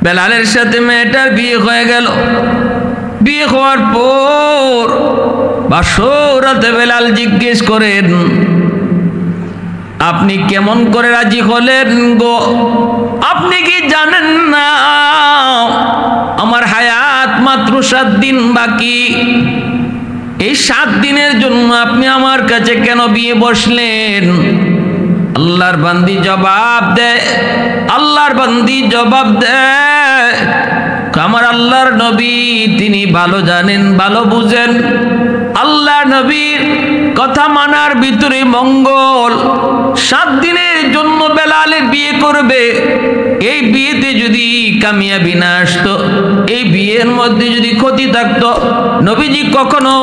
বেলালের সাথে মেয়েটার বিয়ে হয়ে গেল। বিয়ে হওয়ার পর বাসরাতে বেলাল জিজ্ঞেস করেন, আপনি কেমন করে রাজি হলেন গো? আপনি কি জানেন না আমার হায়াত মাত্র 7 দিন বাকি? এই 7 দিনের জন্য আপনি আমার কাছে কেন বিয়ে বসলেন? আল্লাহর বান্দি জবাব দেয়, আল্লাহর বান্দি জবাব দেয়, আমার আল্লাহর নবী তিনি ভালো জানেন, ভালো বুঝেন। আল্লাহ নবীর কথা মানার ভিতরে মঙ্গল। 7 দিনের জন্য বেলালের বিয়ে করবে। এই বিয়েতে যদি কামিয়াবি না আসতো, এই বিয়ের মধ্যে যদি ক্ষতি থাকতো, নবীজি কখনো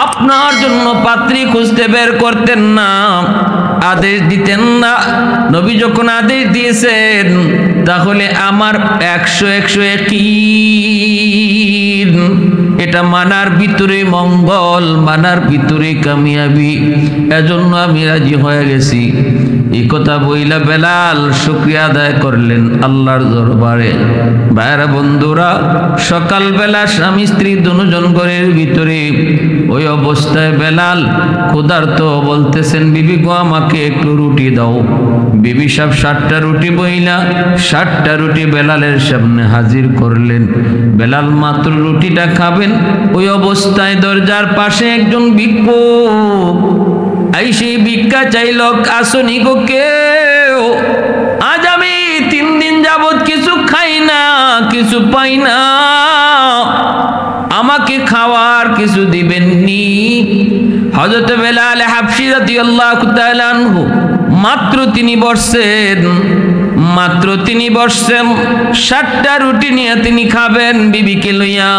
আপনার জন্য পাত্রী খুঁজতে বের করতেন না, আদেশ দিতেন না। নবী যখন আদেশ দিয়েছেন, তাহলে আমার 100 ইয়াকিন, এটা মানার ভিতরে মঙ্গল, মানার ভিতরে কামিয়াবি, এজন্য আমি রাজি হয়ে গেছি। এই কথা বইলা বেলাল শুকরিয়া আদায় করলেন আল্লাহর দরবারে। ভাইরা বন্ধুরা, সকালবেলা স্বামী স্ত্রী দুজন ঘরের ভিতরে, ওই অবস্থায় বেলাল ক্ষুধার্ত, বলতেছেন, বিবি গো আমাকে একটু রুটি দাও। বিবি সাহেব 7টা রুটি বইলা 7টা রুটি বেলালের সামনে হাজির করলেন। বেলাল মাত্র রুটিটা খাবেন, ওই অবস্থায় দরজার পাশে একজন ভিক্ষুক আইসে ভিক্ষা চাইল, আসনি গো কেউ? আজ আমি 3 দিন যাবত কিছু খাই না, কিছু পাই না, আমাকে খাওয়ার কিছু দিবেননি? হযরত বেলাল হাবশী রাদিয়াল্লাহু তাআলা আনহু মাত্র তিনি বসছেন, মাত্র তিনি বসছেন, 7টা রুটি নিয়ে তিনি খাবেন বিবিকে লইয়া।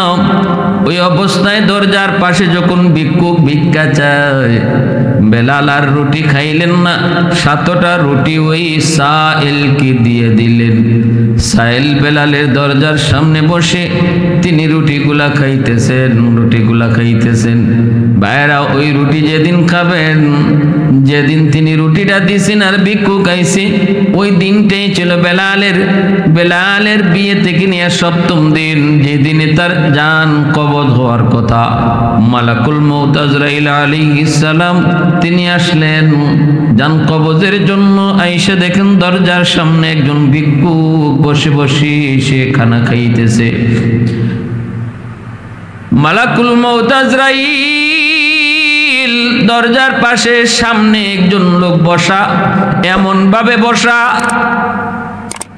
ওই অবস্থায় দরজার পাশে যখন ভিক্ষুক ভিক্ষা চায়, বেলাল আর রুটি খাইলেন না, 7টা রুটি ওই সাইলকে দিয়ে দিলেন। সাইল বেলালের দরজার সামনে বসে তিনি রুটিগুলা খাইতেছেন, রুটিগুলা খাইতেছেন। ভাইরা, ওই রুটি যেদিন খাবেন, যেদিন তিনি রুটিটা দিয়েছেন আর ভিক্ষুক খাইছে, ওই দিনটাই ছিল বেলালের বিয়ে থেকে নিয়ে 7ম দিন, যেদিনে তার জান কবজ হওয়ার কথা। মালাকুল মউত আজরাইল আলাইহিস সালাম তিনি আসলেন জান কবজের জন্য। আয়েশা দেখেন দরজার সামনে একজন ভিক্ষুক বসে বসে সে খানা খাইতেছে। মালাকুল মউত আজরাইল দরজার পাশে সামনে একজন লোক বসা, এমন ভাবে বসা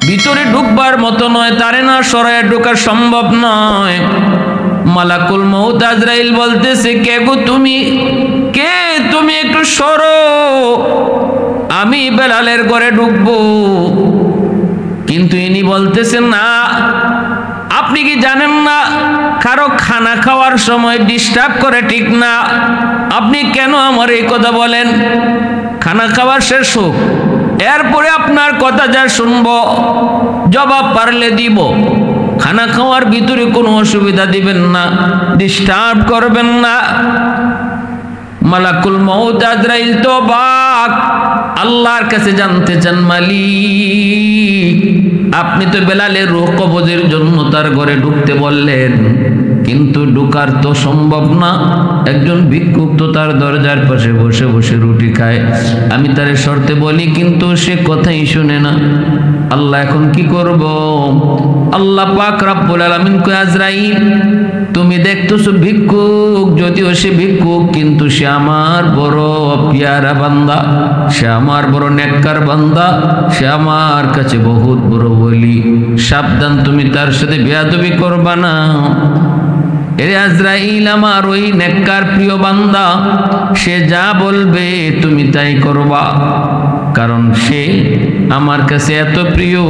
ভিতরে ঢুকবার মতো নয়, তারে না সরায় ঢোকা সম্ভব নয়। মালাকুল মউত আজরাইল বলতেছে, কে গো তুমি? কে তুমি? একটু সরো, আমি বেলালের ঘরে ঢুকবো। কিন্তু ইনি বলতেছেন, না, আপনি কি জানেন না কারো খানা খাওয়ার সময় ডিস্টার্ব করে ঠিক না? আপনি কেন আমার এই কথা বলেন? খানা খাওয়া শেষ হোক, এরপরে আপনার কথা যা শুনবো জবাব পারলে দিব। খানা খাওয়ার ভিতরে কোনো অসুবিধা দিবেন না, ডিস্টার্ব করবেন না। মালাকুল মউত আজরাইল তো বাক আল্লাহর কাছে জানতে চান, মালিক আপনি তো বেলালের রূহ কবজের জন্য তার ঘরে ঢুকতে বললেন, কিন্তু ঢুকার তো সম্ভব না। একজন ভিক্ষুক তো তার দরজার পাশে বসে বসে রুটি খায়, আমি তারে শর্তে বলি কিন্তু সে কথাই শুনে না। আল্লাহ এখন কি করব? আল্লাহ পাক রব্বুল আলামিন কয়, আজরাইল তুমি দেখতেছো ভিক্ষুক, যদিও সে ভিক্ষুক কিন্তু সে আমার বড় পিয়ারা বান্দা, সে আমার বড় নেককার বান্দা, সে আমার কাছে বহুত বড় ওলি। সাবধান, তুমি তার সাথে বেয়াদবি করবা না। এরে আজরাইল, আমার ওই নেককার প্রিয় বান্দা, সে যা বলবে তুমি তাই করবা, কারণ সে আমার কাছে এত প্রিয়,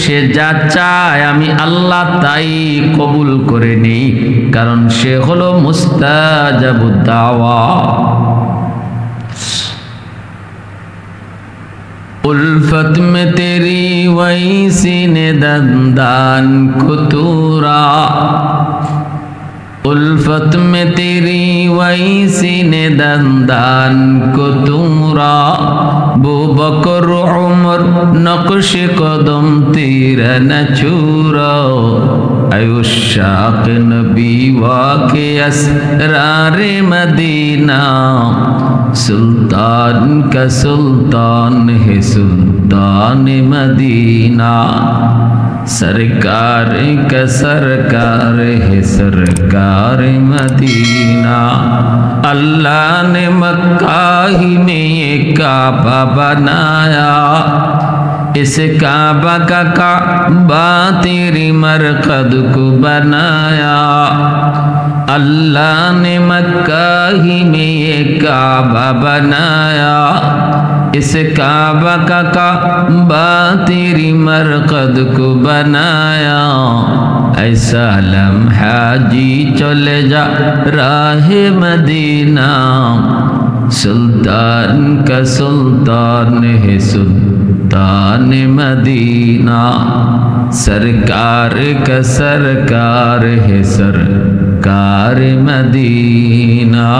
সে যা চায় আমি আল্লাহ তাই কবুল করে নেই, কারণ সে হলো মুস্তাজাবুদ দাওয়া। उल्फत में तेरी वैसी ने दंदान खुतूरा उल्फत में तेरी वही सीने दंदान को तुमरा बू बकर उमर नक्श कदम तेरा न छूरा आयुष्शाक नबी वाके असरारे मदीना सुल्तान का सुल्तान है सुल्तान मदीना सरकार का सरकार है सरकार मदीना अल्लाह ने मक्का ही में ये काबा बनाया इस काबा का काबा तेरी मरकद को बनाया अल्लाह ने मक्का ही में ये काबा बनाया इस काबा का काबा तेरी मरकद को बनाया ऐसा लम्हा जी चले जा राहे मदीना सुल्तान का सुल्तान है सुल्तान मदीना सरकार का सरकार है सरकार मदीना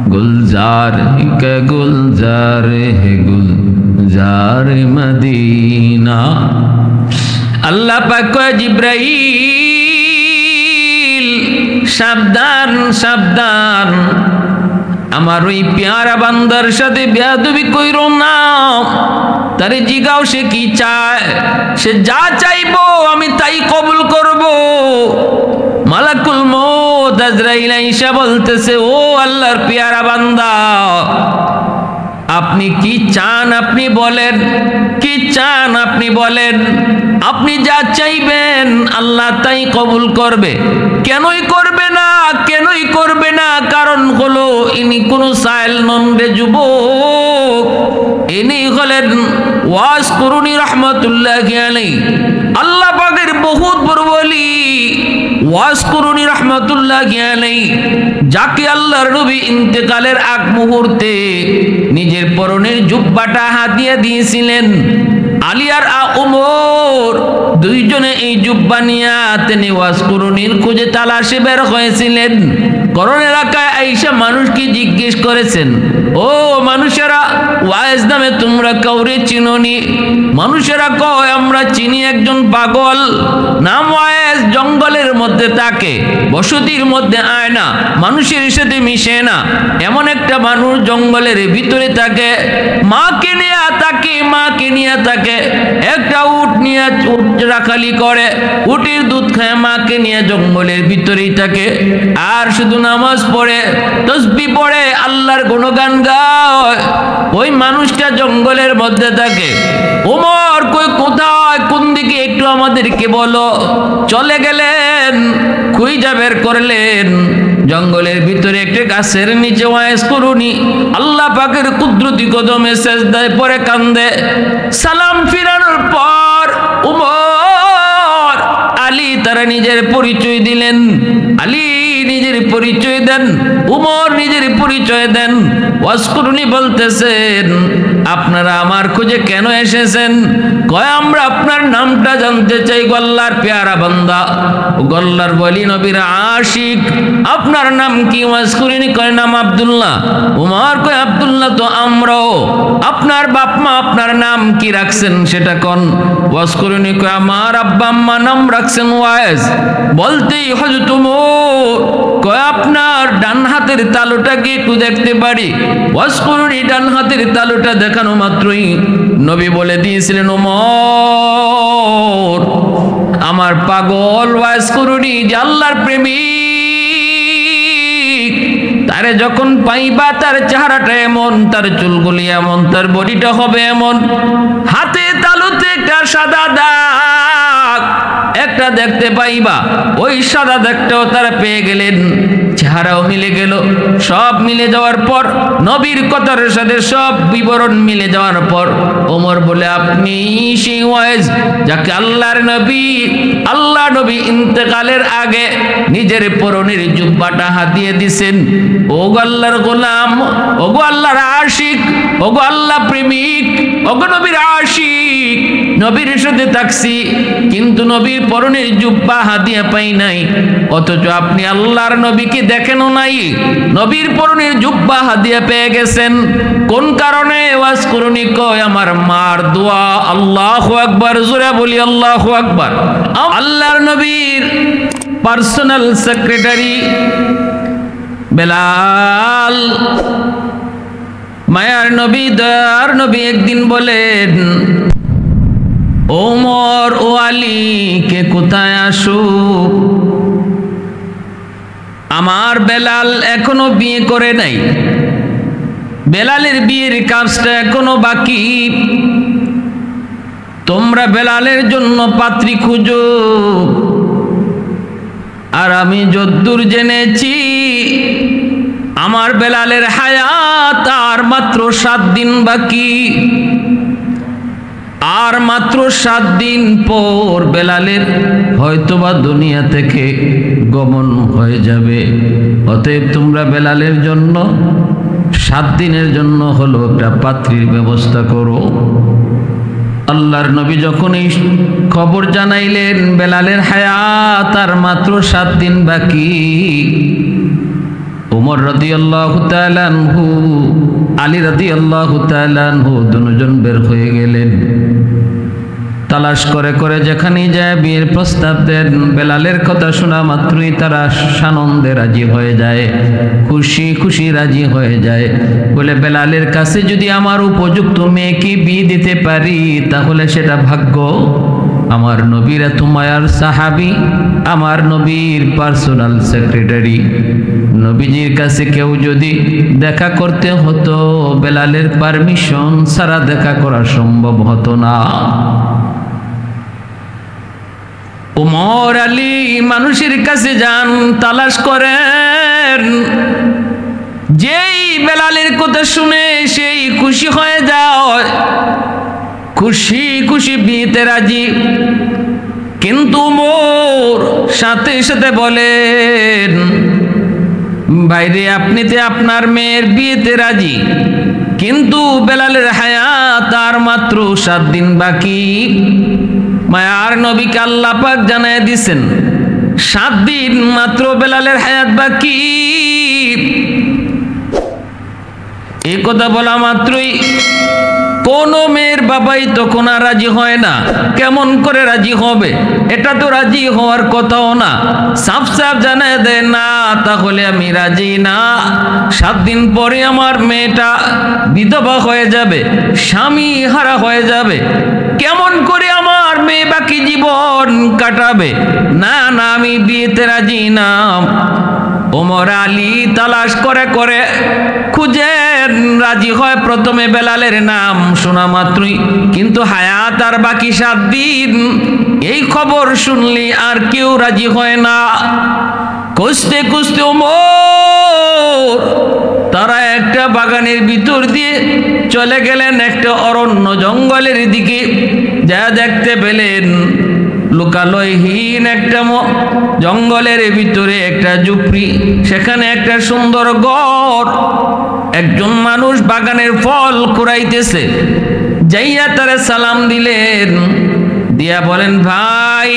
गुलजार का गुलजार है गुलजार मदीना अल्लाह पाक को जिब्राइल सावधान सावधान আমার ওই পেয়ারা বান্দার সাথে বেয়াদবি কইরো না তারে জিগাও সে কি চায় সে যা চাইবো আমি তাই কবুল করব মালাকুল মউত আজরাইল আইসা বলতেছে ও আল্লাহর পেয়ারা বান্দা আপনি কি চান আপনি বলেন কি চান আপনি বলেন আপনি যা চাইবেন আল্লাহ তাই কবুল করবে কেনই করবে না কেনই করবে না কারণ হলো ইনি কোন সাইল নন রে যুবক ইনি হলেন ওয়াস কুরুনি রাহমাতুল্লাহি আলাইহি আল্লাহ পাকের বহুত বড় ওলি ওয়াস কুরুনি রাহমাতুল্লাহি আলাইহি যাকে আল্লাহর নবী ইন্তেকালের আগ মুহূর্তে নিজের পরনের জুব্বাটা হাতিয়ে দিয়েছিলেন আলী আর ওমর দুইজনে এই জুব্বা নিয়ে তিনি ওয়াজ কুরুনির খুঁজে তালাশে বের হয়েছিলেন করণ এলাকায় আইসা মানুষকে জিজ্ঞেস করেছেন ও মানুষেরা ওয়াজ নামে তোমরা কাউরে চিনোনি মানুষেরা কয় আমরা চিনি একজন পাগল নাম ওয়াজ জঙ্গলের মধ্যে থাকে বসতির মধ্যে আয় না মানুষের সাথে মিশে না এমন একটা মানুষ জঙ্গলের ভিতরে থাকে মাকে নিয়ে থাকে একটা উট নিয়ে উট রাখালি করে উটের দুধ খায় মাকে নিয়ে জঙ্গলের ভিতরেই থাকে আর শুধু নামাজ পড়ে তাসবিহ পড়ে আল্লাহর গুণগান গায় ওই মানুষটা জঙ্গলের মধ্যে থাকে ওমর কই কোথায় কোন দিকে একটু আমাদেরকে বলো চলে গেলেন খুঁজে বের করলেন জঙ্গলের ভিতরে একটা গাছের নিচে ওয়াজ কুরুনি আল্লাহ পাকের কুদরতি কদমে সেজদায় পড়ে কান্দে সালাম ফিরানোর পর উমর আলী তারা নিজের পরিচয় দিলেন আলী নিজের পরিচয় দেন উমর নিজের পরিচয় দেন ওয়াজ কুরুনি বলতেছেন আপনারা আমার খোঁজে কেন এসেছেন কয় আমরা আপনার নামটা জানতে চাই আল্লাহর পেয়ারা বান্দা আল্লাহর ওলি নবীর আশিক আপনার নাম কি ওয়াজ কুরুনি কয় নাম আব্দুল্লাহ উমর কয় আব্দুল্লাহ তো আমরাও আপনার বাপ মা আপনার নাম কি রাখছেন সেটা কোন ওয়াজ কুরুনি কয় আমার আব্বা আম্মা নাম রাখছেন ওয়াজ বলতেই হযরত উমর কয় আপনার ডান হাতের তালুটা কি একটু দেখতে পারি ওয়াজ কুরুনি ডান হাতের তালুটা দেখানো মাত্রই নবী বলে দিয়েছিলেন ওমর আমার পাগল ওয়াজ কুরুনি যে আল্লাহর প্রেমিক তারে যখন পাইবা তার চেহারাটা এমন তার চুলগুলি এমন তার বডিটা হবে এমন হাতে তালুতে একটা সাদা দাগ একটা দেখতে পাইবা ওই সাদা দাগটাও তারা পেয়ে গেলেন চেহারাও মিলে গেল সব মিলে যাওয়ার পর নবীর কথার সাথে সব বিবরণ মিলে যাওয়ার পর ওমর বলে আপনি সেই ওয়াজ যাকে আল্লাহর নবী ইন্তেকালের আগে নিজের পরনের জুব্বাটা হাতিয়ে দিয়েছেন ওগো আল্লাহর গোলাম ওগো আল্লাহর আশিক ওগো আল্লাহ প্রেমিক ওগো নবীর আশিক নবীর সাথে থাকছি, কিন্তু নবীর পরনের জুব্বা হাদিয়া পাই নাই, অথচ আপনি আল্লাহর নবীকে দেখেনও নাই, নবীর পরনের জুব্বা হাদিয়া পেয়ে গেছেন। কোন কারণে? ওয়াজ করুনি কয় আমার মার দোয়া। আল্লাহু আকবার, জোরে বলি আল্লাহু আকবার। আল্লাহর নবীর পার্সোনাল সেক্রেটারি বেলাল, মায়ার নবী দয়ার নবী একদিন বলেন, ওমর ও আলী কে কোথায় আসুক, আমার বেলাল এখনো বিয়ে করে নাই, বেলালের বিয়ের কাজটা এখনো বাকি, তোমরা বেলালের জন্য পাত্রী খুঁজো। আর আমি যদ্দূর জেনেছি আমার বেলালের হায়াত আর মাত্র 7 দিন বাকি, আর মাত্র 7 দিন পর বেলালের হয়তোবা দুনিয়া থেকে গমন হয়ে যাবে। অতএব তোমরা বেলালের জন্য 7 দিনের জন্য হলো একটা পাত্রীর ব্যবস্থা করো। আল্লাহর নবী যখন এই খবর জানাইলেন বেলালের হায়াত আর মাত্র 7 দিন বাকি, ওমর রাদিয়াল্লাহু তাআলা আনহু, আলী রাদিয়াল্লাহু তাআলা আনহু দুজন বের হয়ে গেলেন। তালাশ করে করে যেখানেই যায় বিয়ের প্রস্তাব দেন। বেলালের কথা শোনা মাত্রই তারা সানন্দে রাজি হয়ে যায়, খুশি খুশি রাজি হয়ে যায়। বলে বেলালের কাছে যদি আমার উপযুক্ত মেয়েকে বিয়ে দিতে পারি তাহলে সেটা ভাগ্য। আমার নবীর এত মায়ার সাহাবী, আমার নবীর পার্সোনাল সেক্রেটারি, নবীজির কাছে কেউ যদি দেখা করতে হতো বেলালের পারমিশন ছাড়া দেখা করা সম্ভব হতো না। ওমর আলী মানুষের কাছে যান, তালাশ করেন, যেই বেলালের কথা শুনে সেই খুশি হয়ে যায়, খুশি খুশি বিয়েতে রাজি। কিন্তু ওমর সাথে সাথে বলেন, বাইরে আপনিতে আপনার মেয়ের বিয়েতে রাজি, কিন্তু বেলালের হায়াত আর মাত্র 7 দিন বাকি। মায়ার নবীকে আল্লাহ পাক জানায় দিছেন 7 দিন মাত্র বেলালের হায়াত বাকি। এই কথা বলা মাত্রই কোন মেয়ের বাবাই তখন আর রাজি হয় না। কেমন করে রাজি হবে? এটা তো রাজি হওয়ার কথাও না। সাফ সাফ জানায় দেয়, না তাহলে আমি রাজি না। 7 দিন পরে আমার মেয়েটা বিধবা হয়ে যাবে, স্বামী হারা হয়ে যাবে, কেমন করে আমার মেয়ে বাকি জীবন কাটাবে? না না, আমি বিয়েতে রাজি না। ওমর আলী তালাশ করে করে খুঁজেন, রাজি হয় প্রথমে বেলালের নাম শোনা মাত্রই, কিন্তু হায়াত আর বাকি 7 দিন। এই খবর শুনলি আর কেউ রাজি হয় না। খুঁজতে খুঁজতে ওমর তারা একটা বাগানের ভিতর দিয়ে চলে গেলেন, একটা অরণ্য জঙ্গলের দিকে। যা দেখতে পেলেন লোকালয়হীন একটা জঙ্গলের ভিতরে একটা ঝুপড়ি, সেখানে একটা সুন্দর ঘর। একজন মানুষ বাগানের ফল কুড়াইতেছে। যাইয়া তারা সালাম দিলেন, দিয়া বলেন, ভাই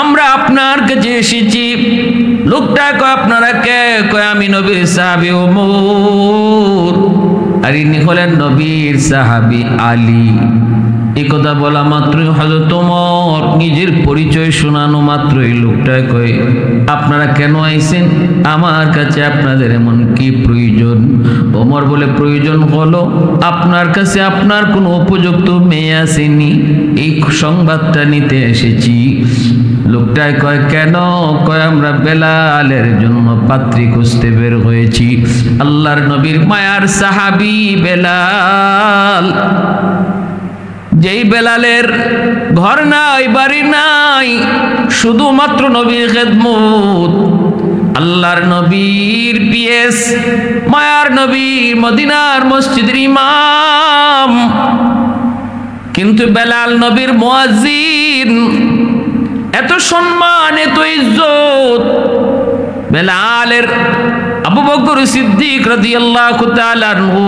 আমরা আপনার কাছে এসেছি। লোকটা কয়, আপনারা কে? কয়, আমি নবীর সাহাবী ওমর। আর ইনি হলেন নবীর সাহাবী আলী। এই কথা বলা মাত্রই হযরত ওমর নিজের পরিচয় শোনানো মাত্রই লোকটা কয়, আপনারা কেন আইছেন আমার কাছে? আপনাদের এমন কি প্রয়োজন? ওমর বলে, প্রয়োজন হলো আপনার কাছে আপনার কোনো উপযুক্ত মেয়ে আসেনি, এই সংবাদটা নিতে এসেছি। লোকটা কয়, কেন? কয়, আমরা বেলালের জন্য পাত্রী খুঁজতে বের হয়েছি। আল্লাহর নবীর মায়ার সাহাবী বেলাল, যেই বেলালের ঘর নাই, বাড়ি নাই, শুধুমাত্র নবীর খেদমত। আল্লাহর নবীর পিএস, মায়ার নবীর মদিনার মসজিদের ইমাম, কিন্তু বেলাল নবীর মুয়াজ্জিন। এত সম্মান, এত ইজ্জত বেলালের। আবু বকর সিদ্দিক রাদিয়াল্লাহু তাআলা আনহু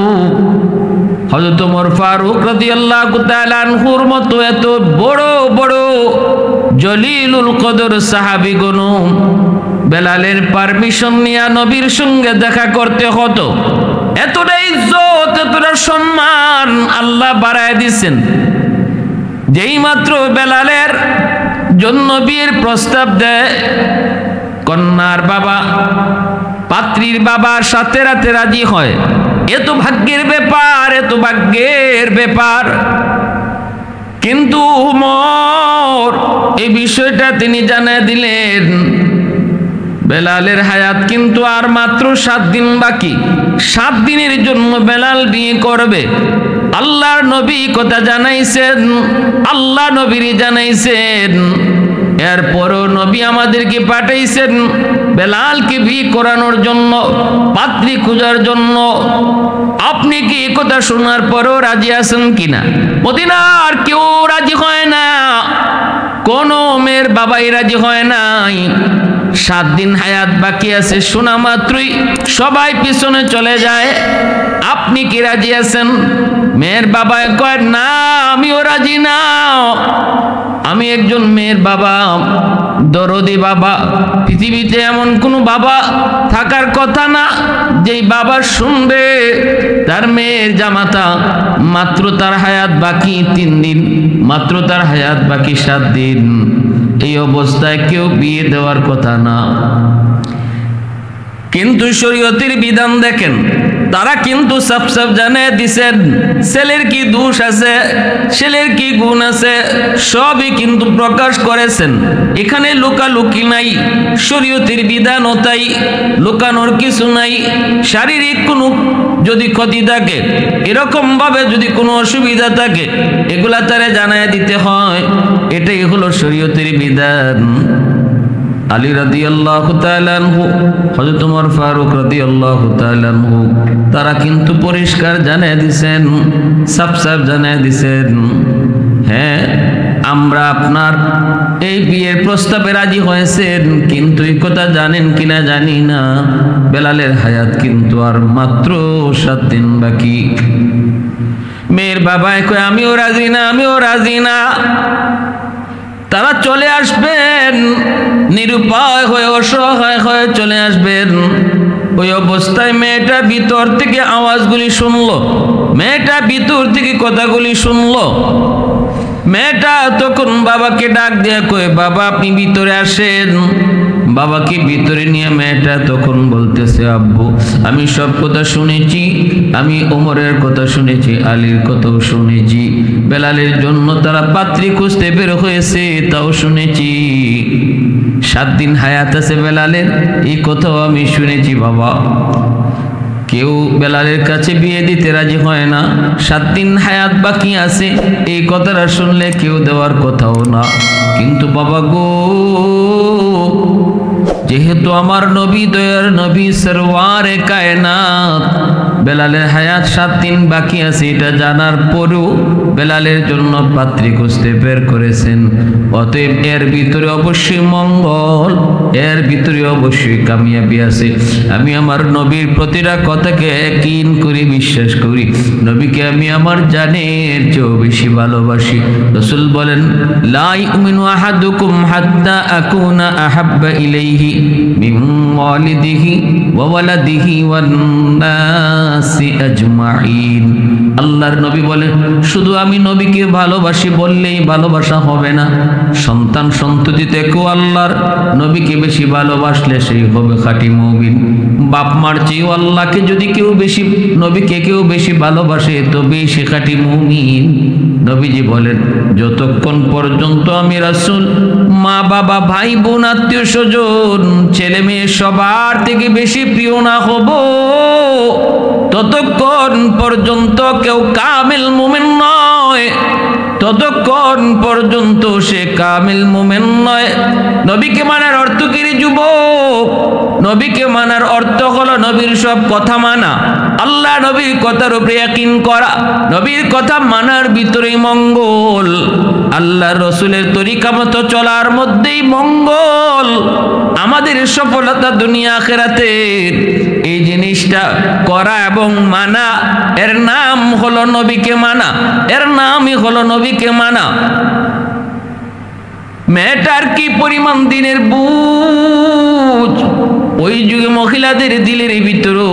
হযরত ওমর ফারুক রাদিয়াল্লাহু তাআলা আনহুর মতো এত বড় বড় জলিলুল কদর সাহাবীগণ বেলালের পারমিশন নিয়ে নবীর সঙ্গে দেখা করতে হতো। এতটা ইজ্জত, এতটা সম্মান আল্লাহ বাড়ায় দিয়েছেন। যেই মাত্র বেলালের জন্য বিয়ের প্রস্তাব দেয়, কন্যার বাবা পাত্রীর বাবার সাথে রাতে রাজি হয়। এত ভাগ্যের ব্যাপার, এত ভাগ্যের ব্যাপার। কিন্তু উমর এই বিষয়টা তিনি জানিয়ে দিলেন, বেলালের হায়াত কিন্তু আর মাত্র 7 দিন বাকি। 7 দিনের জন্য বেলাল বিয়ে করবে। আল্লাহর নবী কথা জানাইছেন, আল্লাহ নবীরই জানাইছেন। এরপরও নবী আমাদেরকে পাঠাইছেন বেলালকে বিয়ে করানোর জন্য, পাত্রী খোঁজার জন্য। আপনি কি এই কথা শোনার পরও রাজি আছেন কিনা? মদিনার কেউ রাজি হয় না, কোন মেয়ের বাবাই রাজি হয় নাই। 7 দিন হায়াত বাকি আছে শোনা মাত্রই সবাই পিছনে চলে যায়। আপনি কি রাজি আছেন? মেয়ের বাবা কয় না, আমিও রাজি না। আমি একজন মেয়ের বাবা, দরদি বাবা। পৃথিবীতে এমন কোনো বাবা থাকার কথা না যেই বাবা শুনবে তার মেয়ের জামাতা মাত্র তার হায়াত বাকি 3 দিন, মাত্র তার হায়াত বাকি 7 দিন। এই অবস্থায় কেউ বিয়ে দেওয়ার কথা না। কিন্তু শরীয়তের বিধান দেখেন, তারা কিন্তু সব জানিয়ে দিছেন ছেলের কি দোষ আছে, ছেলের কি গুণ আছে, সবই কিন্তু প্রকাশ করেছেন। এখানে লুকালুকি নাই, শরীয়তের বিধানও তাই, লুকানোর কিছু নাই। শারীরিক কোনো যদি ক্ষতি থাকে, এরকম ভাবে যদি কোনো অসুবিধা থাকে, এগুলা তারে জানায় দিতে হয়। এটাই হলো শরীয়তের বিধান। আলী রাদিয়াল্লাহু তাআলা আনহু, হযরত ওমর ফারুক রাদিয়াল্লাহু তাআলা আনহু, তারা কিন্তু পরিষ্কার জানিয়ে দিয়েছেন, সাফ জানিয়ে দিয়েছেন, হ্যাঁ আমরা আপনার এই বিয়ের প্রস্তাবে রাজি হয়েছেন, কিন্তু এই কথা জানেন কিনা জানি না, বেলালের হায়াত কিন্তু আর মাত্র 7 দিন বাকি। মেয়ের বাবা কয় আমিও রাজি না, আমিও রাজি না। তারা চলে আসবেন, নিরুপায় হয়ে অসহায় হয়ে চলে আসবেন। ওই অবস্থায় মেয়েটা ভিতর থেকে আওয়াজগুলি শুনলো, মেয়েটা ভিতর থেকে কথাগুলি শুনলো। মেয়েটা তখন বাবাকে ডাক দিয়ে কয় বাবা আপনি ভিতরে আসেন। বাবাকে ভিতরে নিয়ে মেয়েটা তখন বলতেছে আব্বু আমি সব কথা শুনেছি, আমি ওমরের কথা শুনেছি, আলীর কথাও শুনেছি, বেলালের জন্য তারা পাত্রী খুঁজতে বের হয়েছে তাও শুনেছি, 7 দিন হায়াত আছে বেলালের এই কথাও আমি শুনেছি বাবা। কেউ বেলালের কাছে বিয়ে দিতে রাজি হয় না, 7 দিন হায়াত বাকি আছে এই কথাটা শুনলে কেউ দেওয়ার কথাও না। কিন্তু বাবা গো, যেহেতু আমার নবী দয়ার নবী সরওয়ারে কায়নাত বেলালের হায়াত 7 দিন বাকি আছে এটা জানার পরেও বেলালের জন্য পাত্রী খুঁজতে বের করেছেন। অতএব এর ভিতরে অবশ্যই মঙ্গল, এর ভিতরে অবশ্যই কামিয়াবি আছে। আমি আমার নবীর প্রতিটা কথাকে ইয়াকিন করি, বিশ্বাস করি। নবীকে আমি আমার জানের চেয়েও বেশি ভালোবাসি। রাসূল বলেন লা ইউমিনু আহাদুকুম হাত্তা আকুনা আহাব্বা ইলাইহি মিন ওয়ালিদিহি ওয়া ওয়ালাদিহি ওয়ান নাসি আজমাইন। আল্লাহর নবী বলেন শুধু আমি নবীকে ভালোবাসি বললেই ভালোবাসা হবে না, সন্তান সন্ততি থেকেও আল্লাহর নবীকে বেশি ভালোবাসলে সেই হবে খাঁটি মুমিন। বাপ মার চেয়েও আল্লাহকে যদি কেউ বেশি, নবীকে কেউ বেশি ভালোবাসে তবেই সে খাঁটি মুমিন। নবীজি বলেন যতক্ষণ পর্যন্ত আমি রাসূল মা বাবা ভাই বোন আত্মীয় স্বজন ছেলে মেয়ে সবার থেকে বেশি প্রিয় না হব, ততক্ষণ পর্যন্ত কেউ কামিল মুমিন নয়, ততক্ষণ পর্যন্ত সে কামিল মুমিন নয়। নবীকে মানার অর্থ কি রে যুবক? নবীকে মানার অর্থ হলো নবীর সব কথা মানা, আল্লাহ নবীর কথার উপরে ইয়াকিন করা, নবীর কথা মানার ভিতরেই মঙ্গল, আল্লাহ রসুলের তরিকা মতো চলার মধ্যেই মঙ্গল, আমাদের সফলতা দুনিয়া আখিরাতে। এই জিনিসটা করা এবং মানা, এর নাম হলো নবীকে মানা, এর নামই হলো নবীকে মানা। মেয়েটার কি পরিমাণ দিনের বুঝ, ওই যুগে মহিলাদের দিলের ভিতরে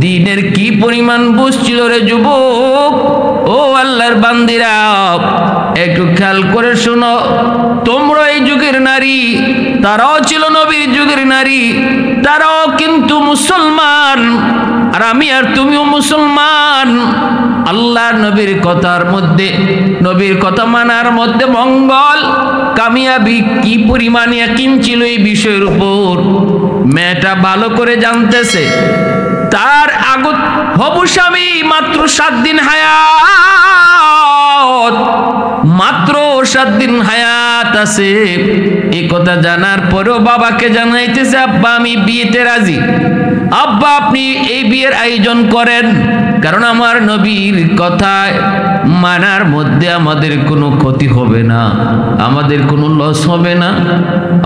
দিনের কি পরিমাণ বুঝ ছিল রে যুবক। ও আল্লাহর বান্দিরা, একটু খেয়াল করে শোনো, তোমরা এই যুগের নারী, তারাও ছিল নবীর যুগের নারী, তারাও কিন্তু মুসলমান, আর আমি আর তুমিও মুসলমান। আল্লাহ নবীর কথার মধ্যে, নবীর কথা মানার মধ্যে মঙ্গল, কামিয়াবি কি পরিমাণ ইয়াকিন ছিল এই বিষয়ের উপর। মেয়েটা ভালো করে জানতেছে তার আগত হবু স্বামী মাত্র 7 দিন হায়াত, মাত্র 7 দিন হায়াত আছে। এই কথা জানার পরেও বাবাকে জানাইতেছে, আব্বা আমি বিয়েতে রাজি, আব্বা আপনি এই বিয়ের আয়োজন করেন, কারণ আমার নবীর কথায় মানার মধ্যে আমাদের কোনো ক্ষতি হবে না, আমাদের কোনো লস হবে না,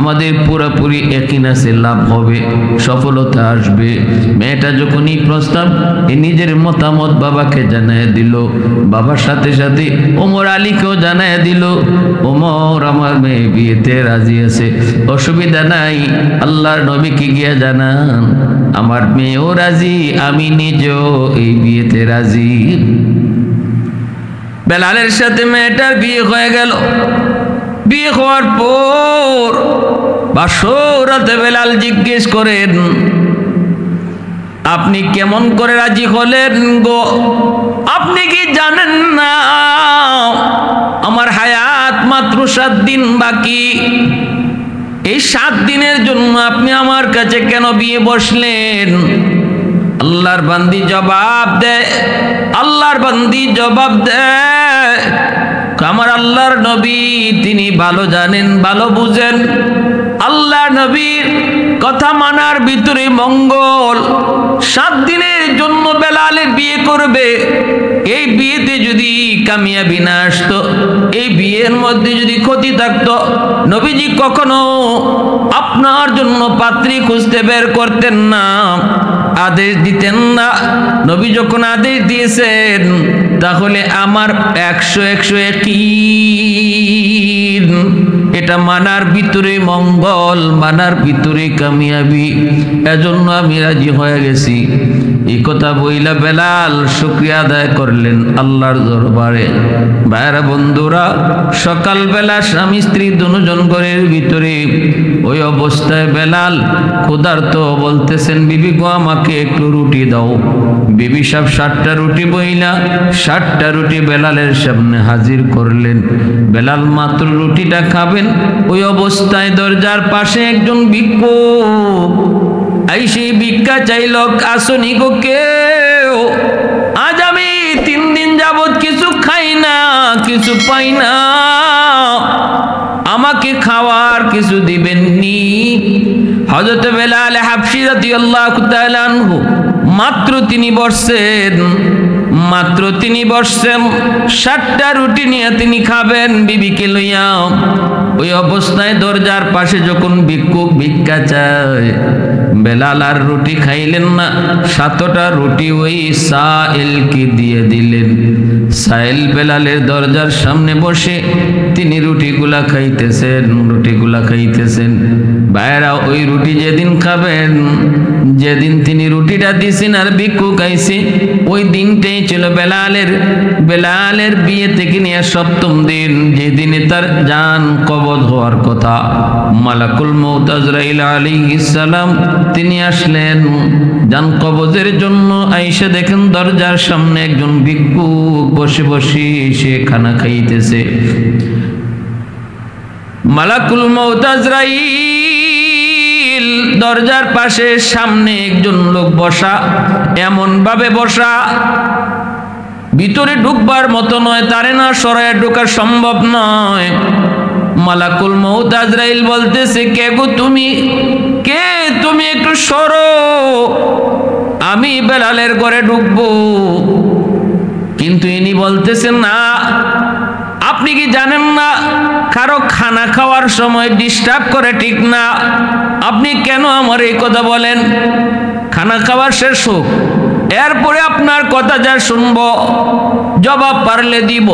আমাদের পুরোপুরি ইয়াকিন আছে লাভ হবে, সফলতা আসবে। মেয়েটা যখন এই প্রস্তাব নিজের মতামত বাবাকে জানায় দিল, বাবার সাথে সাথে ওমর আলীকেও জানায় দিল, ওমর আমার মেয়ে বিয়েতে রাজি আছে, অসুবিধা নাই, আল্লাহর নবীকে গিয়া জানান আমার মেয়েও রাজি, আমি নিজেও এই বিয়েতে রাজি। বেলালের সাথে মেয়েটার বিয়ে হয়ে গেল। বিয়ে হওয়ার পর বাসরাতে বেলাল জিজ্ঞেস করেন, আপনি কেমন করে রাজি হলেন গো? আপনি কি জানেন না আমার হায়াত মাত্র 7 দিন বাকি? এই 7 দিনের জন্য আপনি আমার কাছে কেন বিয়ে বসলেন? আল্লাহর বান্দি জবাব দেয়, আল্লাহর বান্দি জবাব দেয়, আমার আল্লাহর নবী তিনি ভালো জানেন, ভালো বুঝেন, আল্লাহ নবীর কথা মানার ভিতরে মঙ্গল। 7 দিনের জন্য বেলালের বিয়ে করবে, এই বিয়েতে যদি কামিয়াবি না আসতো, এই বিয়ের মধ্যে যদি ক্ষতি থাকতো, নবীজি কখনো আপনার জন্য পাত্রী খুঁজতে বের করতেন না, আদেশ দিতেন না। নবী যখন আদেশ দিয়েছেন, তাহলে আমার 100 ইয়াকিন, এটা মানার ভিতরে মঙ্গল, মানার ভিতরে কামিয়াবি, এজন্য আমি রাজি হয়ে গেছি। এই কথা বইলা বেলাল শুকরিয়া আদায় করলেন আল্লাহর দরবারে। ভাইরা বন্ধুরা, সকালবেলা স্বামী স্ত্রী দুজন ঘরের ভিতরে, ওই অবস্থায় বেলাল ক্ষুধার্ত, বলতেছেন বিবি গো আমাকে একটু রুটি দাও। বিবি সাহেব 7টা রুটি বইলা 7টা রুটি বেলালের সামনে হাজির করলেন। বেলাল মাত্র রুটিটা খাবেন, ওই অবস্থায় দরজার পাশে একজন ভিক্ষুক আইসে ভিক্ষা চাইল, আসনি গো কেউ? আজ আমি 3 দিন যাবত কিছু খাই না, কিছু পাই না, আমাকে খাওয়ার কিছু দিবেননি? হযরত বেলাল হাবশী রাদিয়াল্লাহু তাআলা আনহু মাত্র তিনি বসছেন, মাত্র তিনি বসছেন, 7টা রুটি নিয়ে তিনি খাবেন বিবিকে লইয়া। ওই অবস্থায় দরজার পাশে যখন ভিক্ষুক ভিক্ষা চায়, বেলাল আর রুটি খাইলেন না, 7টা রুটি ওই সাইলকে দিয়ে দিলেন। সাইল বেলালের দরজার সামনে বসে তিনি রুটিগুলা খাইতেছেন, রুটিগুলা খাইতেছেন। ভাইরা, ওই রুটি যেদিন খাবেন, যেদিন তিনি রুটিটা দিয়েছেন আর ভিক্ষুক খাইছে, ওই দিনটাই ছিল বেলালের বিয়ে থেকে নিয়ে 7ম দিন, যেদিনে তার জান কবজ হওয়ার কথা। মালাকুল মউত আজরাইল আলাইহিস সালাম তিনি আসলেন জান কবজের জন্য। আয়েশা দেখেন দরজার সামনে একজন ভিক্ষুক বসে বসে সে খানা খাইতেছে। মালাকুল মউত আজরাইল দরজার পাশে সামনে একজন লোক বসা, এমন ভাবে বসা ভিতরে ঢুকবার মতো নয়, তারে না সরায় ঢোকা সম্ভব নয়। মালাকুল মউত আজরাইল বলতেছে, কে গো তুমি, কে তুমি, একটু সরো, আমি বেলালের ঘরে ঢুকবো। কিন্তু ইনি বলতেছেন, না, আপনি কি জানেন না কারো খানা খাওয়ার সময় ডিস্টার্ব করে ঠিক না, আপনি কেন আমার এই কথা বলেন? খানা খাওয়ার শেষ হোক, এরপরে আপনার কথা যা শুনবো জবাব পারলে দিব,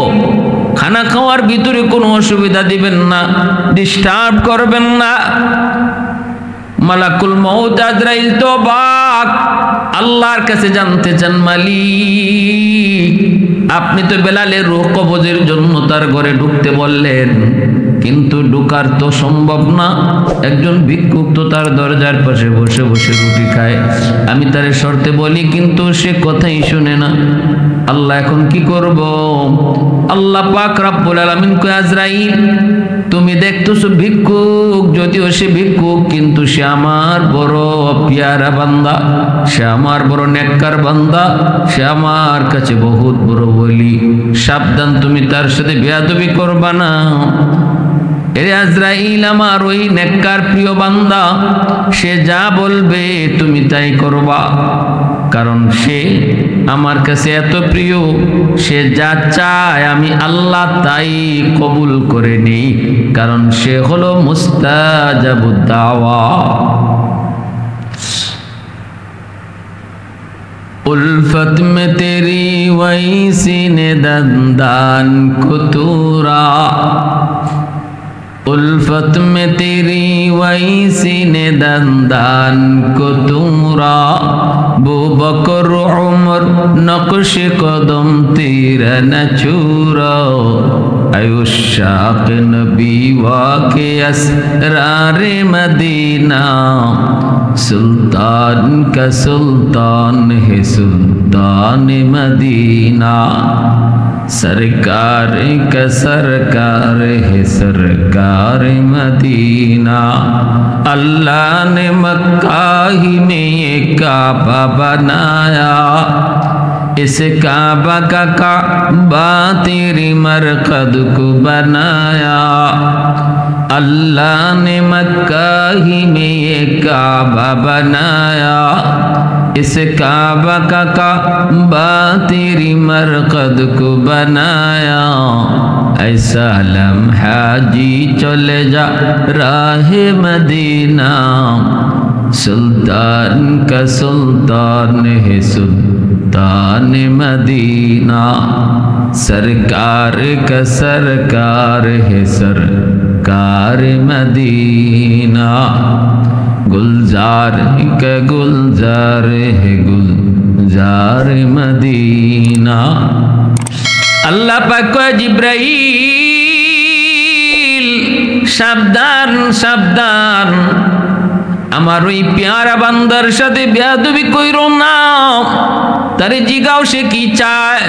খানা খাওয়ার ভিতরে কোনো অসুবিধা দিবেন না, ডিস্টার্ব করবেন না। মালাকুল মউত আজরাইল তো বাক আল্লাহর কাছে জানতে চান, মালিক আপনি তো বেলালের রূহ কবজের জন্য তার ঘরে ঢুকতে বললেন, কিন্তু ঢুকার তো সম্ভব না, একজন ভিক্ষুক তো তার দরজার পাশে বসে বসে রুটি খায়, আমি তারে শর্তে বলি কিন্তু সে কথাই শুনে না, আল্লাহ এখন কি করব? আল্লাহ পাক রব্বুল আলামিন কয়, আজরাইল তুমি দেখতেছো ভিক্ষুক, যদিও সে ভিক্ষুক কিন্তু সে আমার বড় পিয়ারা বান্দা, সে আমার বড় নেককার বান্দা, সে আমার কাছে বহুত বড় বলি, সাবধান তুমি তার সাথে বেয়াদবি করবা না। এরে আজরাইল, আমার ওই নেককার প্রিয় বান্দা, সে যা বলবে তুমি তাই করবা, কারণ সে আমার কাছে এত প্রিয়, সে যা চায় আমি আল্লাহ তাই কবুল করে নিই, কারণ সে হলো মুস্তাজাবুদ দাওয়া। उल्फत में तेरी वही सीने दंदान कुतूरा, उल्फत में तेरी वही सीने दंदान कुतूरा, बू बकर उमर नक्श कदम तेरा न छूरा, आयुष्शाक नबी वाके असरारे मदीना, सुल्तान का सुल्तान है सुल्तान मदीना, सरकार का सरकार है सरकार मदीना, अल्लाह ने मक्का ही में ये काबा बनाया, इस काबा का काबा तेरी मरकद को बनाया, अल्लाह ने मक्का ही में ये काबा बनाया, इस काबा का काबा तेरी मरकद को बनाया, ऐसा लम्हा जी चले जा राह मदीना, सुल्तान का सुल्तान है सुल्तान मदीना, सरकार का सरकार है सरकार मदीना, गुलजार का गुलजार है गुलजार मदीना। अल्लाह पाक को जिब्राइल सावधान सावधान, আমার ওই পেয়ারা বান্দার সাথে বেয়াদবি কইরো না, তারে জিগাও সে কি চায়,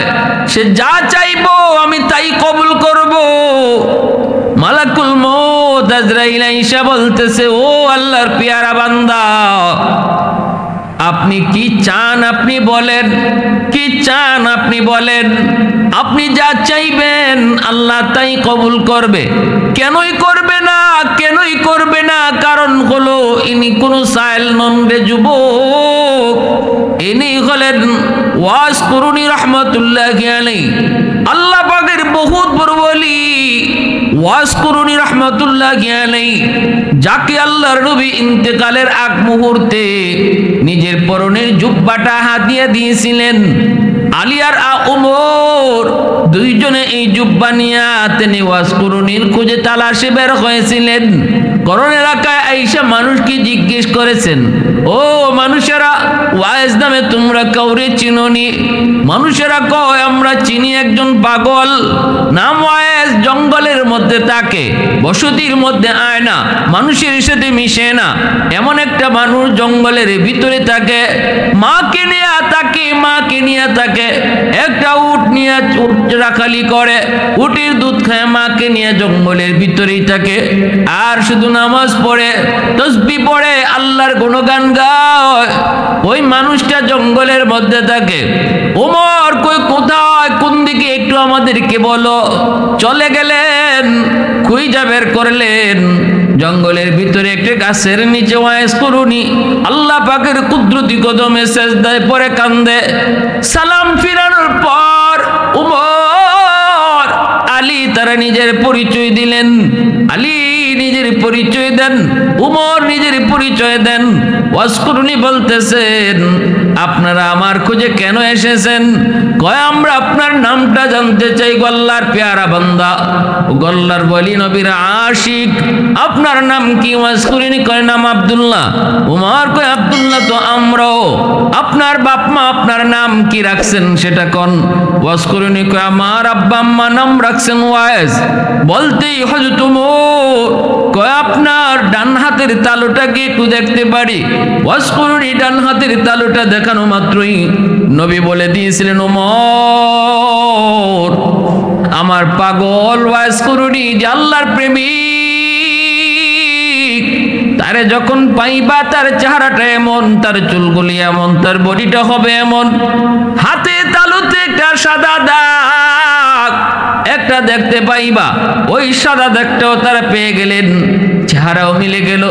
সে যা চাইবো আমি তাই কবুল করব। মালাকুল মউত আজরাইল আইসা বলতেছে, ও আল্লাহর পেয়ারা বান্দা, আপনি কি চান আপনি বলেন, কি চান আপনি বলেন, আপনি যা চাইবেন আল্লাহ তাই কবুল করবে। কেনই করবে না, কেনই করবে না? কারণ হলো ইনি কোনো সাইল নন রে যুবক, ইনি হলেন ওয়াস কুরুনি রহমাতুল্লাহি আলাইহি, আল্লাহ পাকের বহুত বড় ওলি ওয়াস কুরুনি রহমাতুল্লাহি আলাইহি, যাকে আল্লাহর নবী ইন্তেকালের আগ মুহূর্তে নিজের পরনের জুব্বাটা হাতিয়ে দিয়েছিলেন। আলী আর উমর দুইজনে এই জুব্বা নিয়ে তিনি ওয়াস কুরুনির খুঁজে তালাশে বের হয়েছিলেন। করণ এলাকায় আইসা মানুষকে জিজ্ঞেস করেছেন, ও মানুষেরা, ওয়াইজ নামে তোমরা কাউরে চিনোনি? মানুষেরা কয়, আমরা চিনি একজন পাগল, নাম ওয়াইজ, জঙ্গলের মধ্যে থাকে, বসতির মধ্যে আয় না, মানুষের সাথে মিশে না, এমন একটা মানুষ জঙ্গলের ভিতরে থাকে, মাকে নিয়ে থাকে, মাকে নিয়ে থাকে, একটা উট নিয়ে উট রাখালি করে, উটের দুধ খায়, মাকে নিয়ে জঙ্গলের ভিতরেই থাকে, আর শুধু নামাজ পড়ে, তসবিহ পড়ে, আল্লাহর গুণগান গায়। ওই মানুষটা জঙ্গলের মধ্যে থাকে। ওমর কই, কোথায়, কোন দিকে, একটু আমাদেরকে বলো। চলে গেলেন খুঁজা বের করলেন জঙ্গলের ভিতরে একটা গাছের নিচে ওয়াইজ করুনি আল্লাহ পাকের কুদরতি কদমে সেজদায় পড়ে কান্দে। সালাম ফিরানোর পর উমর আলী তারা নিজের পরিচয় দিলেন। আলী নিজের পরিচয় দেন, উমর নিজের পরিচয় দেন। ওয়াসকুরুনি বলতেছেন আপনারা আমার খোঁজে কেন এসেছেন? কয় আমরা আপনার নামটা জানতে চাই গো আল্লাহর পেয়ারা বান্দা, গল্লার বলি নবীর আশিক। আপনার নাম কি? ওয়াসকুরুনি কয় নাম আব্দুল্লাহ। উমর কয় আব্দুল্লাহ তো আমরাও। আপনার বাপ মা আপনার নাম কি রাখছেন সেটা কোন? ওয়াসকুরুনি কয় আমার আব্বা আম্মা নাম রাখছেন ওয়াইজ। বলতেই হযরত উমর কয় আপনার ডান হাতের তালুটা কি একটু দেখতে পারি? ওয়াসকুরুনি ডান হাতের তালুটা দেখানো মাত্রই নবী বলে দিয়েছিলেন ওমর আমার পাগল ওয়াসকুরুনি যে আল্লাহর প্রেমিক, তারে যখন পাইবা তার চেহারাটা এমন, তার চুলগুলি এমন, তার বডিটা হবে এমন। হাতে তালুতে একটা সাদা দাগ একটা দেখতে পাইবা, ওই সাদা দাগটাও তারা পেয়ে গেলেন, চেহারাও মিলে গেল।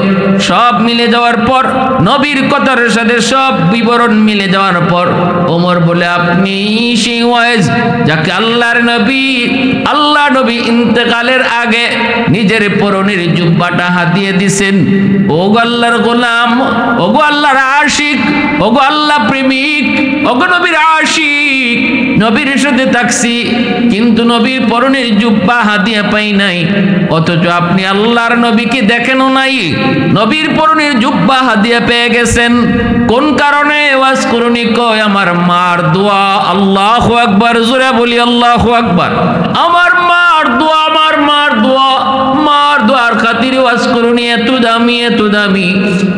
সব মিলে যাওয়ার পর নবীর কথার সাথে সব বিবরণ মিলে যাওয়ার পর ওমর বলে আপনি সেই ওয়াইজ যাকে আল্লাহর নবী ইন্তেকালের আগে নিজের পরনের জুব্বাটা হাতিয়ে দিছেন। ও গো আল্লাহর গোলাম, ও গো আল্লাহর আশিক, ও গো আল্লাহ প্রেমিক, ও গো নবীর আশিক। নবীর সাথে থাকছি কিন্তু নবীর পরনের জুব্বা হাতিয়ে পাই নাই, অথচ আপনি আল্লাহর নবীকে দেখেনও নাই, নবীর পরনের জুব্বা হাদিয়া পেয়ে গেছেন। কোন কারণে? ওয়াসকুরুনি কয় আমার মার দোয়া। আল্লাহু আকবার, জোরে বলি আল্লাহু আকবার। আমার মার দোয়া, আমার মার দোয়া, মার দোয়ার খাতিরে ওয়াসকুরুনি এত দামি, এত দামি।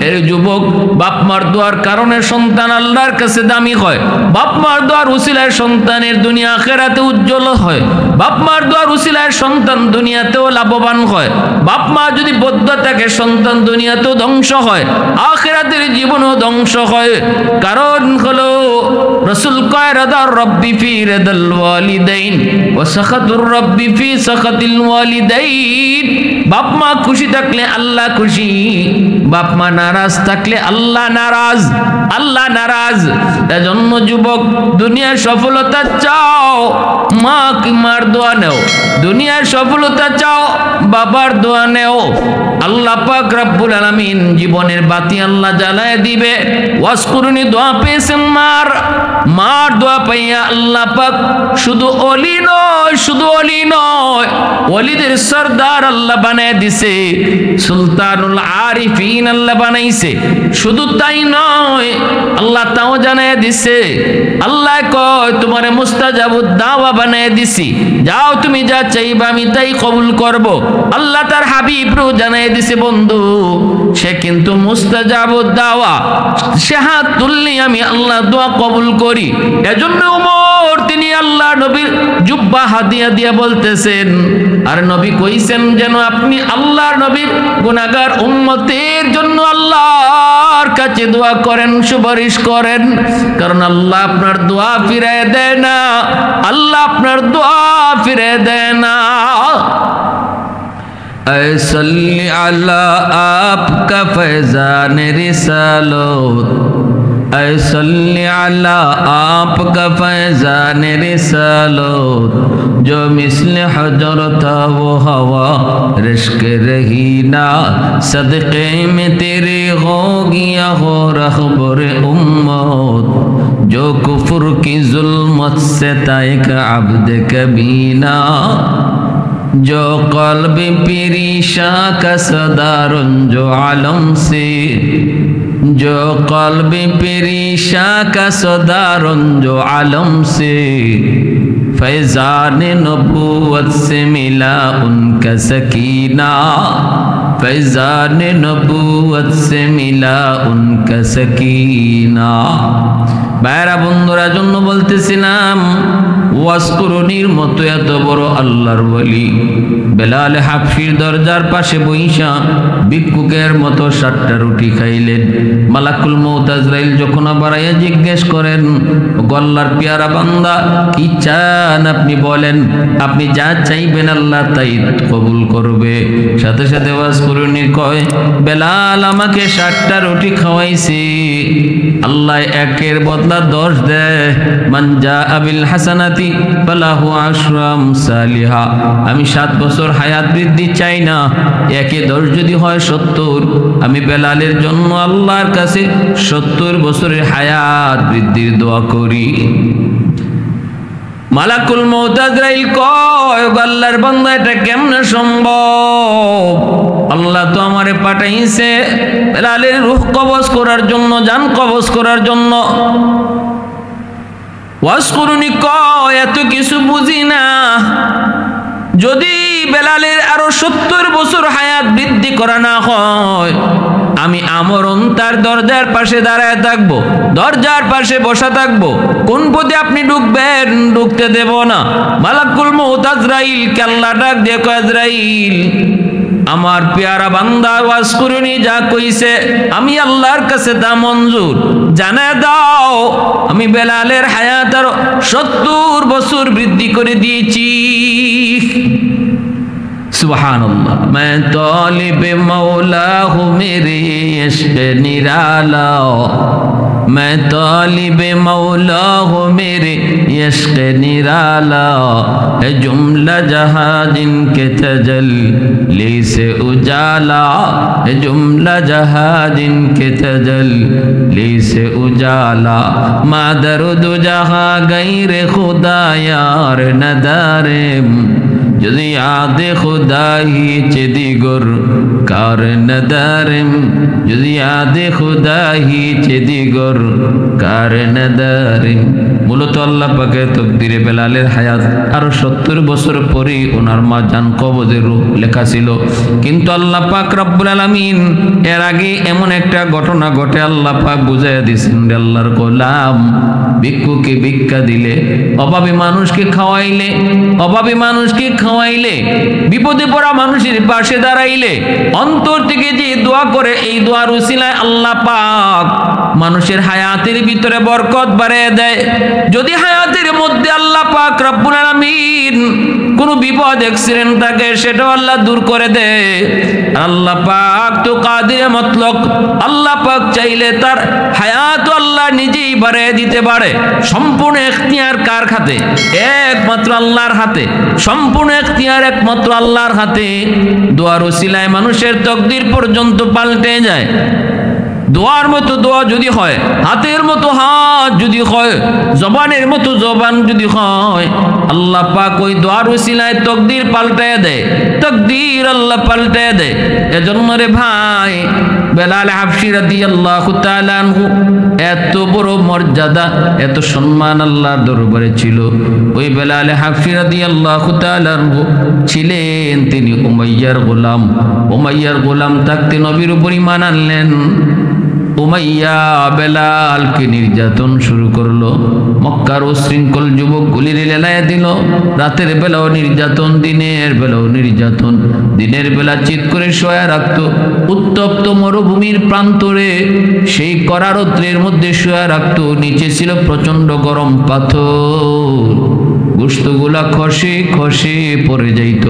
এর যুবক বাপ মার দোয়ার কারণে সন্তান আল্লাহর কাছে দামি হয়। বাপ মার দোয়ার উসিলায় সন্তানের দুনিয়া আখিরাতে উজ্জ্বল হয়। বাপ মার দোয়ার উসিলায় সন্তান দুনিয়াতেও লাভবান হয়। বাপ মা যদি বদ্ধ থাকে সন্তান দুনিয়াতেও ধ্বংস হয়, আখিরাতের জীবনও ধ্বংস হয়। কারণ হলো রাসূল কয় রাদার রব্বি ফি রাদাল ওয়ালিদাইন ওয়া সাখাতুর রব্বি ফি সাখাতিল ওয়ালিদাইন। বাপ মা খুশি থাকলে আল্লাহ খুশি, বাপ মা নারাজ থাকলে আল্লাহ নারাজ, আল্লাহ নারাজ। এজন্য যুবক দুনিয়ার সফলতা চাও মার দোয়া নেও, দুনিয়ার সফলতা চাও বাবার দোয়া নেও। আল্লাহ পাক রব্বুল আলামিন জীবনের বাতি আল্লাহ জ্বালায় দিবে। ওয়াসকুরুনি দোয়া পেয়েছেন মার দোয়া পাইয়া আল্লাহ পাক শুধু ওলি নয়, শুধু ওলি নয়, ওলিদের সরদার আল্লাহ বানায় দিছে, সুলতানুল আরিফিন আল্লাহ বানাইছে। শুধু তাই নয়, আল্লাহ তাও জানায় দিছে, আল্লাহ কয় তোমারে মুস্তাজাবুদ দাওয়া বানায় দিছি, যাও তুমি যা চাইবা আমি তাই কবুল করব। আল্লাহ তার হাবিবরও জানায় দিছে বন্ধু সে কিন্তু মুস্তাজাবুদ দাওয়া, সে হাত তুললে আমি আল্লাহ দোয়া কবুল করি। এজন্য ওমর তিনি আল্লাহ নবীর জুব্বা হাদিয়া দিয়া বলতেছেন, আর নবী কইছেন যেন আপনি আল্লাহর নবীর গুনাহগার উম্মতের জন্য আল্লাহর কাছে দোয়া করেন, সুপারিশ করেন। কারণ আল্লাহ আপনার দোয়া ফিরায় দেয় না, আল্লাহ আপনার দোয়া ফিরে দেয় না। ऐ सल्ली अला आपका फैज़ान रिसालत, ऐ सल्ली अला आपका फैज़ान रिसालत, जो मिस्ल हजर था वो हवा रिश्क रही ना, सदक़े में तेरे हो गया हो रहबर उम्मत, जो कुफ्र की जुल्मत से था एक अब्द कबीना, जो क़ल्ब परीशा का सदारुन जो आलम से, जो क़ल्ब परीशा का सदारुन जो आलम से, फैज़ान नबूवत से मिला उनका सकीना, फैज़ान नबूवत से मिला उनका सकीना। ভাইরা বন্ধুরা, জন্য বলতেছিলাম ওয়াসকুরুনির মতো এত বড় আল্লাহর ওলি বেলাল হাবশির দরজার পাশে বইসা ভিক্ষুকের মতো 7টা রুটি খাইলেন। মালাকুল মউত আজরাইল যখন বাড়াইয়া জিজ্ঞেস করেন, আল্লাহর পেয়ারা বান্দা কি চান আপনি বলেন, আপনি যা চাইবেন আল্লাহ তাই কবুল করবে। সাথে সাথে ওয়াসকুরুনি কয়, বেলাল আমাকে 7টা রুটি খাওয়াইছে, আল্লাহ একের বদলা 10 দেয়। মান জাআ বিল হাসানাতি ফালাহু আশরু আমসালিহা। আমি 7 বছর হায়াত বৃদ্ধি চাই না, একে 10 যদি হয় 70। আমি বেলালের জন্য আল্লাহর কাছে 70 বছরের হায়াত বৃদ্ধির দোয়া করি। মালাকুল মউত আজরাইল কয়, আল্লাহর বান্দা এটা কেমনে সম্ভব? আল্লাহ তো আমারে পাঠাইছে বেলালের রূহ কবজ করার জন্য, জান কবজ করার জন্য। ওয়াসকুরুনি কয়, এত কিছু বুঝি না, যদি বেলালের আরো 70 বছর হায়াত বৃদ্ধি করা না হয়, আমি আমরণ তার দরজার পাশে দাঁড়ায় থাকবো, দরজার পাশে বসা থাকবো। কোন পথে আপনি ঢুকবেন, ঢুকতে দেব না। মালাকুল মউত আজরাইল কে আল্লাহ ডাক দিয়ে কয়, আজরাইল আমার পেয়ারা বান্দা ওয়াসকুরুনি যা কইছে আমি আল্লাহর কাছে তা মঞ্জুর, জানায় দাও আমি বেলালের হায়াত আরো 70 বছর বৃদ্ধি করে দিয়েছি। সুবহানাল্লাহ। मैं तालिब मौला हूँ मेरे इश्क निराला, मैं तालिब मौला हूँ मेरे इश्क निराला, है जुमला जहाँ जिनके तजल्ली से उजाला, है जुमला जहाँ जिनके तजल्ली से उजाला, मादरुद जहाँ गैर खुदा यार नदारे, যদি আদে খুদাহি চেদিগর কার নদারম, যদি আদে খুদাহি চেদিগর কার নদারম। মূলত আল্লাহ পাকের তকদিরে বেলালের হায়াত আরো 70 বছর পরে ওনার মা জান কবজের রূহ লেখা ছিল। কিন্তু আল্লাহ পাক রব্বুল আলামিন এর আগে এমন একটা ঘটনা ঘটে আল্লাহ পাক বুঝাইয়া দিয়েছেন, আল্লাহর গোলাম ভিক্ষুকে ভিক্ষা দিলে, অভাবী মানুষকে খাওয়াইলে, অভাবী মানুষকে খাওয়াইলে, বিপদে পড়া মানুষের পাশে দাঁড়াইলে, অন্তর থেকে যে দোয়া করে, এই দোয়ার উসিলায় আল্লাহ পাক মানুষের হায়াতের ভিতরে বরকত বাড়িয়ে দেয়। যদি হায়াতের মধ্যে আল্লাহ পাক রব্বুল আলামিন কোন বিপদ অ্যাক্সিডেন্ট থাকে, সেটাও আল্লাহ দূর করে দেয়। আল্লাহ পাক তো কাদির মতলক, আল্লাহ পাক চাইলে তার হায়াত আল্লাহ নিজেই বাড়িয়ে দিতে পারে। সম্পূর্ণ এখতিয়ার কার হাতে? একমাত্র আল্লাহর হাতে। সম্পূর্ণ এখতিয়ার একমাত্র আল্লাহর হাতে। দোয়ার ওসিলায় মানুষের তকদির পর্যন্ত পাল্টে যায়। দোয়ার মতো দোয়া যদি হয়, হাতের মতো হাত যদি হয়, জবানের মতো জবান যদি হয়, আল্লাহ পাক ওই দোয়ার ওসিলায় তকদির পাল্টায় দেয়, তকদির আল্লাহ পাল্টায় দেয়। এজন্য রে ভাই, বেলাল হাবশি রাদিয়াল্লাহু তাআলা আনহু এত বড় মর্যাদা, এত সম্মান আল্লাহর দরবারে ছিল। ওই বেলাল হাবশি রাদিয়াল্লাহু তাআলা আনহু ছিলেন তিনি উমাইয়ার গোলাম। উমাইয়ার গোলাম থাকতে নবীর উপর ঈমান আনলেন। উমাইয়া বেলালকে নির্যাতন শুরু করলো। মক্কার উশৃঙ্খল যুবকগুলির লেলায় দিল। রাতের বেলাও নির্যাতন, দিনের বেলাও নির্যাতন। দিনের বেলা চিৎ করে শোয়া রাখতো। উত্তপ্ত মরুভূমির প্রান্তরে সেই কড়া রৌদ্রের মধ্যে শোয়া রাখতো। নিচে ছিল প্রচন্ড গরম পাথর, গোশতগুলা খসে খসে পড়ে যাইত।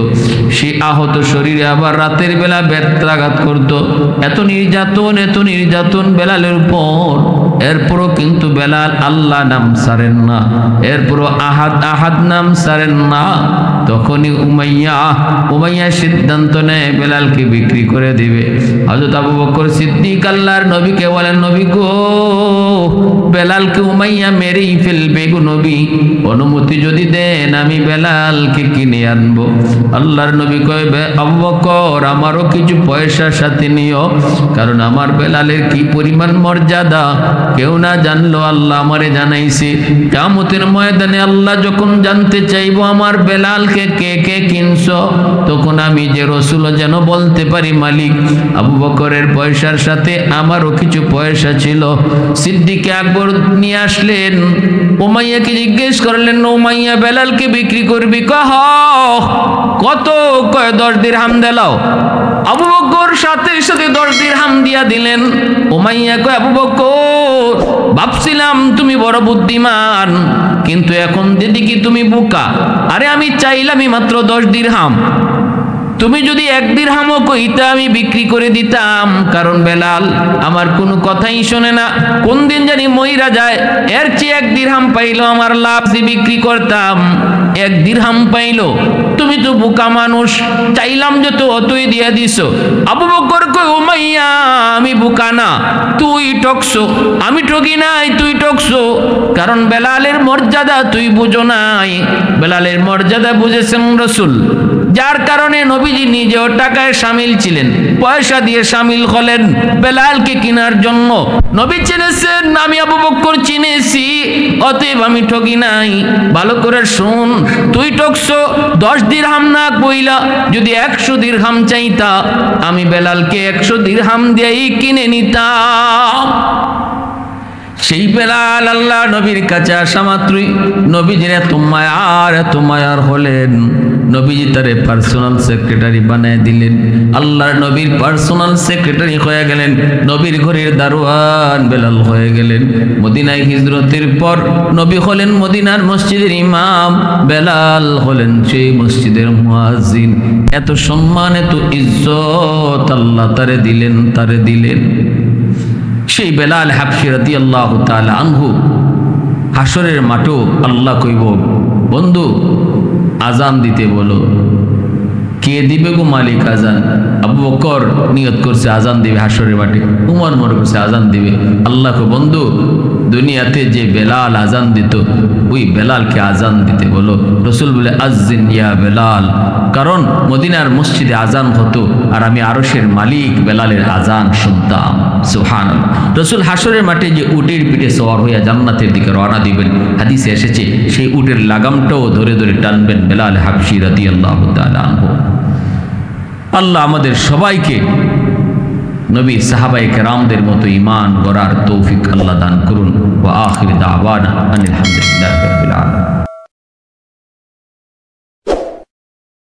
সে আহত শরীরে আবার রাতের বেলা ব্যত্রাঘাত করত। এত নির্যাতন, এত নির্যাতন বেলালের উপর। এরপরও কিন্তু বেলাল আল্লাহ নাম ছাড়েন না, এরপরও আহাদ আহাদ নাম ছাড়েন না। তখনই উমাইয়া সিদ্ধান্ত নেয় বেলালকে বিক্রি করে দিবে। হযরত আবু বকর সিদ্দিক আল্লাহর নবীকে বলেন, নবী গো, বেলালকে উমাইয়া মেরেই ফেলবে গো নবী, অনুমতি যদি দেন আমি বেলালকে কিনে আনবো। আল্লাহর নবী কয়, আবু বকর আমারও কিছু পয়সা সাথে নিও, কারণ আমার বেলালের কি পরিমাণ মর্যাদা কেউ না জানলো, আল্লাহ আমারে জানাইছে। কিয়ামতের ময়দানে আল্লাহ যখন জানতে চাইবো আমার বেলালকে কে কে কিনছো, তখন আমি যে রাসূল যেন বলতে পারি, মালিক আবু বকরের পয়সার সাথে আমারও কিছু পয়সা ছিল। সিদ্দিক এদিকে আকবর নিয়ে আসলেন, উমাইয়াকে জিজ্ঞেস করলেন, উমাইয়া বেলালকে বিক্রি করবি? কহ কত? কয় 10 দিরহাম দিলাও। আবু বকর সাথে সাথে 10 দিরহাম দিয়া দিলেন। উমাইয়া কয়, আবু বকর ভাবছিলাম তুমি বড় বুদ্ধিমান, কিন্তু এখন দেখি তুমি বোকা। আরে আমি চাইলামই মাত্র 10 দিরহাম, তুমি যদি 1 দিরহামও কইতা আমি বিক্রি করে দিতাম, কারণ বেলাল আমার কোনো কথাই শোনে না, কোন দিন জানি মইরা যায়। এর চেয়ে 1 দিরহাম পাইলো আমার লাভ, যে বিক্রি করতাম। 1 দিরহাম পাইলো, তুমি তো বোকা মানুষ, চাইলাম যে তো অতই দিয়া দিছো। আবু বকর কই, উমাইয়া আমি বোকা না, তুই ঠকছো, আমি ঠকি নাই, তুই ঠকছো। কারণ বেলালের মর্যাদা তুই বুঝো নাই, বেলালের মর্যাদা বুঝেছেন রাসূল, যার কারণে নবীজি নিজেও টাকায় শামিল ছিলেন, পয়সা দিয়ে শামিল হলেন বেলালকে কেনার জন্য। নবী চিনেছেন, আমি আবু বকর চিনেছি, অতএব আমি ঠকি নাই। ভালো করে শুন, তুই ঠকছো। 10 দিরহাম না কইলা যদি 100 দিরহাম চাইতা, আমি বেলালকে 100 দিরহাম দিয়েই কিনে নিতাম। সেই বেলাল আল্লাহ নবীর কাছে আসা মাত্রই নবীজির এত মায়ার হলেন, নবীজি তারে পার্সোনাল সেক্রেটারি বানায় দিলেন। আল্লাহর নবীর পার্সোনাল সেক্রেটারি হয়ে গেলেন, নবীর ঘরের দারোয়ান বেলাল হয়ে গেলেন। মদিনায় হিজরতের পর নবী হলেন মদিনার মসজিদের ইমাম, বেলাল হলেন সেই মসজিদের মুয়াজ্জিন। এত সম্মান, এত ইজ্জত আল্লাহ তারে দিলেন। সেই বেলাল হাবশী রাদিয়াল্লাহু তাআলা আনহু হাসরের মাঠও আল্লাহ কইব, বন্ধু আজান দিতে বলো। কে দিবে গো মালিক আজান? আবু বকর নিয়ত করছে আজান দিবে হাসরের মাঠে, উমর মনে করছে আজান দিবে। আল্লাহ কো, বন্ধু দুনিয়াতে যে বেলাল আজান দিত, ওই বেলালকে আজান দিতে বলো। রাসূল বলে, আজ্জিন ইয়া বেলাল, কারণ মদিনার মসজিদে আজান হতো আর আমি আরশের মালিক বেলালের আজান শুনতাম। সুবহানাল্লাহ। রাসূল হাসরের মাঠে যে উটের পিঠে সওয়ার হইয়া জান্নাতের দিকে রওনা দিবেন, হাদিসে এসেছে সেই উটের লাগামটাও ধরে ধরে টানবেন বেলাল হাবশী রাদিয়াল্লাহু তাআলা আনহু। আল্লাহ আমাদের সবাইকে নবী সাহাবায়ে কেরামদের মতো ঈমান গড়ার তৌফিক আল্লাহ দান করুন। ওয়া আখির দাওয়ানা আনিল হামদুলিল্লাহি রাব্বিল আলামিন।